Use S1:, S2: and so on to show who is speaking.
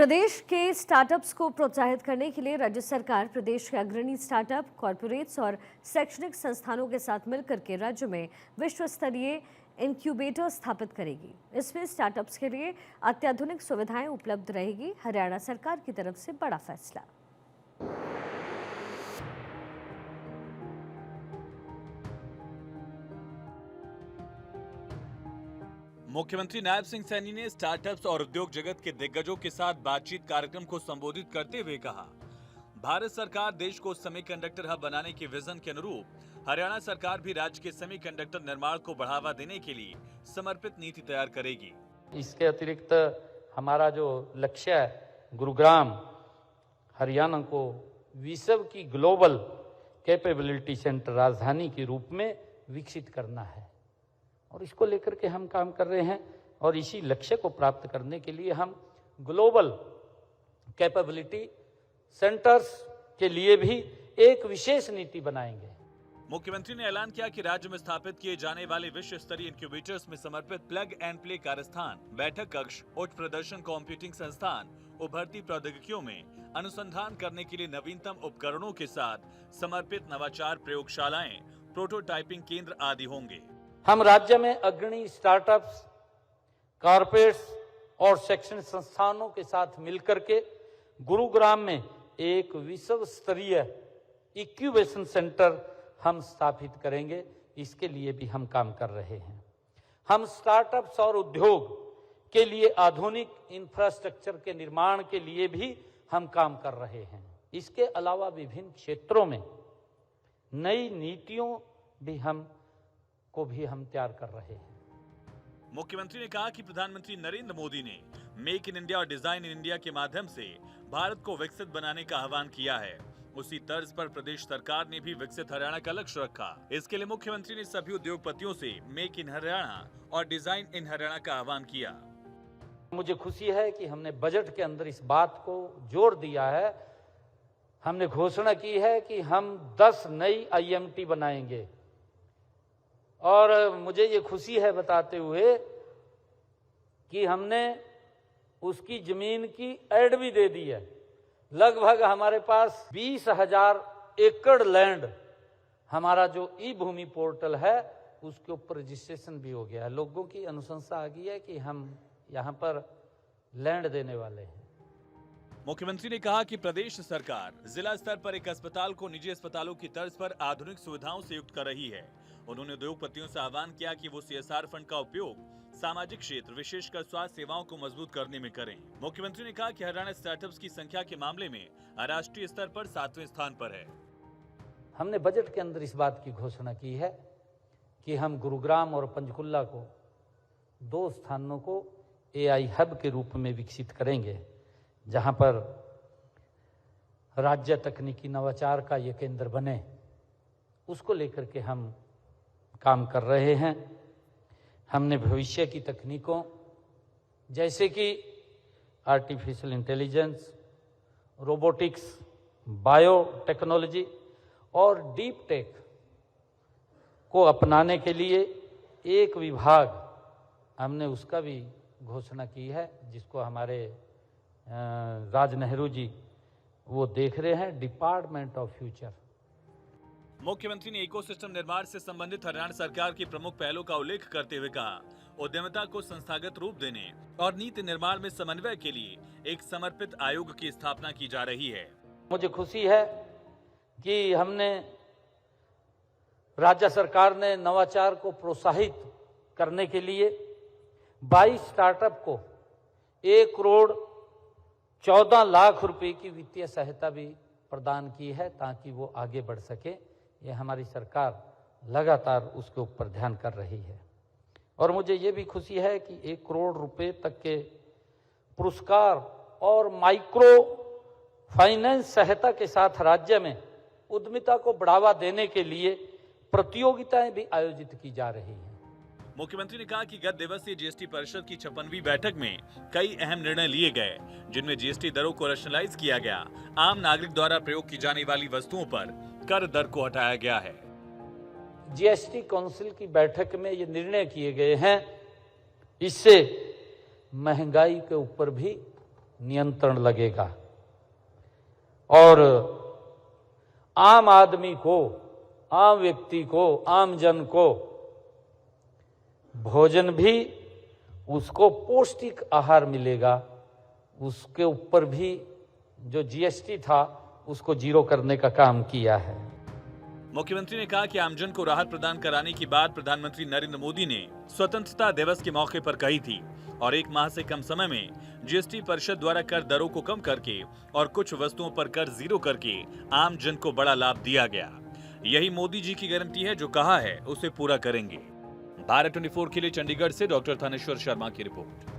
S1: प्रदेश के स्टार्टअप्स को प्रोत्साहित करने के लिए राज्य सरकार प्रदेश के अग्रणी स्टार्टअप, कॉरपोरेट्स और शैक्षणिक संस्थानों के साथ मिलकर के राज्य में विश्व स्तरीय इनक्यूबेटर स्थापित करेगी। इसमें स्टार्टअप्स के लिए अत्याधुनिक सुविधाएं उपलब्ध रहेगी। हरियाणा सरकार की तरफ से बड़ा फैसला।
S2: मुख्यमंत्री नायब सिंह सैनी ने स्टार्टअप्स और उद्योग जगत के दिग्गजों के साथ बातचीत कार्यक्रम को संबोधित करते हुए कहा, भारत सरकार देश को सेमीकंडक्टर हब बनाने के विजन के अनुरूप हरियाणा सरकार भी राज्य के सेमीकंडक्टर निर्माण को बढ़ावा देने के लिए समर्पित नीति तैयार करेगी।
S3: इसके अतिरिक्त हमारा जो लक्ष्य है, गुरुग्राम हरियाणा को विश्व की ग्लोबल कैपेबिलिटी सेंटर राजधानी के रूप में विकसित करना है और इसको लेकर के हम काम कर रहे हैं। और इसी लक्ष्य को प्राप्त करने के लिए हम ग्लोबल कैपेबिलिटी सेंटर्स के लिए भी एक विशेष नीति बनाएंगे।
S2: मुख्यमंत्री ने ऐलान किया कि राज्य में स्थापित किए जाने वाले विश्व स्तरीय इंक्यूबेटर्स में समर्पित प्लग एंड प्ले कार्यस्थान, बैठक कक्ष, उच्च प्रदर्शन कंप्यूटिंग संस्थान, उभरती प्रौद्योगिकियों में अनुसंधान करने के लिए नवीनतम उपकरणों के साथ समर्पित नवाचार प्रयोगशालाएं, प्रोटोटाइपिंग केंद्र आदि होंगे।
S3: हम राज्य में अग्रणी स्टार्टअप्स, कॉर्पोरेट्स और शैक्षणिक संस्थानों के साथ मिलकर के गुरुग्राम में एक विश्व स्तरीय इंक्यूबेशन सेंटर हम स्थापित करेंगे। इसके लिए भी हम काम कर रहे हैं। हम स्टार्टअप्स और उद्योग के लिए आधुनिक इंफ्रास्ट्रक्चर के निर्माण के लिए भी हम काम कर रहे हैं। इसके अलावा विभिन्न क्षेत्रों में नई नीतियों भी हम तैयार कर रहे हैं।
S2: मुख्यमंत्री ने कहा कि प्रधानमंत्री नरेंद्र मोदी ने मेक इन इंडिया और डिजाइन इन इंडिया के माध्यम से भारत को विकसित बनाने का आह्वान किया है। उसी तर्ज पर प्रदेश सरकार ने भी विकसित हरियाणा का लक्ष्य रखा। इसके लिए मुख्यमंत्री ने सभी उद्योगपतियों से मेक इन हरियाणा और डिजाइन इन हरियाणा का आह्वान किया।
S3: मुझे खुशी है कि हमने बजट के अंदर इस बात को जोर दिया है। हमने घोषणा की है कि हम 10 नई IMT बनाएंगे और मुझे ये खुशी है बताते हुए कि हमने उसकी जमीन की ऐड भी दे दी है। लगभग हमारे पास 20,000 एकड़ लैंड, हमारा जो ई-भूमि पोर्टल है उसके ऊपर रजिस्ट्रेशन भी हो गया है। लोगों की अनुशंसा आ गई है कि हम यहाँ पर लैंड देने वाले हैं।
S2: मुख्यमंत्री ने कहा कि प्रदेश सरकार जिला स्तर पर एक अस्पताल को निजी अस्पतालों की तर्ज पर आधुनिक सुविधाओं से युक्त कर रही है। उन्होंने उद्योगपतियों से आह्वान किया कि वो CSR फंड का उपयोग सामाजिक क्षेत्र, विशेषकर स्वास्थ्य सेवाओं को मजबूत करने में करें। मुख्यमंत्री ने कहा कि हरियाणा स्टार्टअप्स की संख्या के मामले में राष्ट्रीय स्तर पर 7वें स्थान पर है।
S3: हमने बजट के अंदर इस बात की घोषणा की है कि हम गुरुग्राम और पंचकुला को 2 स्थानों को AI हब के रूप में विकसित करेंगे, जहां पर राज्य तकनीकी नवाचार का ये केंद्र बने। उसको लेकर के हम काम कर रहे हैं। हमने भविष्य की तकनीकों जैसे कि आर्टिफिशियल इंटेलिजेंस, रोबोटिक्स, बायोटेक्नोलॉजी और डीप टेक को अपनाने के लिए एक विभाग हमने उसका भी घोषणा की है, जिसको हमारे राज नेहरू जी वो देख रहे हैं, डिपार्टमेंट ऑफ फ्यूचर।
S2: मुख्यमंत्री ने इकोसिस्टम निर्माण से संबंधित हरियाणा सरकार की प्रमुख पहलों का उल्लेख करते हुए कहा, उद्यमिता को संस्थागत रूप देने और नीति निर्माण में समन्वय के लिए एक समर्पित आयोग की स्थापना की जा रही है।
S3: मुझे खुशी है कि हमने राज्य सरकार ने नवाचार को प्रोत्साहित करने के लिए 22 स्टार्टअप को 1 करोड़ 14 लाख रुपए की वित्तीय सहायता भी प्रदान की है, ताकि वो आगे बढ़ सके। ये हमारी सरकार लगातार उसके ऊपर ध्यान कर रही है। और मुझे ये भी खुशी है कि 1 करोड़ रुपए तक के पुरस्कार और माइक्रो फाइनेंस सहायता के साथ राज्य में उद्यमिता को बढ़ावा देने के लिए प्रतियोगिताएं भी आयोजित की जा रही हैं।
S2: मुख्यमंत्री ने कहा कि गत दिवसीय GST परिषद की 56वीं बैठक में कई अहम निर्णय लिए गए, जिनमें GST दरों को रैशनलाइज किया गया। आम नागरिक द्वारा प्रयोग की जाने वाली वस्तुओं पर कर दर को हटाया गया है।
S3: GST काउंसिल की बैठक में ये निर्णय किए गए हैं, इससे महंगाई के ऊपर भी नियंत्रण लगेगा और आम आदमी को, आम व्यक्ति को, आम जन को भोजन भी उसको पौष्टिक आहार मिलेगा। उसके ऊपर भी जो जीएसटी था उसको जीरो करने का काम किया है।
S2: मुख्यमंत्री ने कहा कि आमजन को राहत प्रदान कराने की बात प्रधानमंत्री नरेंद्र मोदी ने स्वतंत्रता दिवस के मौके पर कही थी और 1 माह से कम समय में जीएसटी परिषद द्वारा कर दरों को कम करके और कुछ वस्तुओं पर कर जीरो करके आम जन को बड़ा लाभ दिया गया। यही मोदी जी की गारंटी है, जो कहा है उसे पूरा करेंगे। भारत 24 के लिए चंडीगढ़ से डॉक्टर थानेश्वर शर्मा की रिपोर्ट।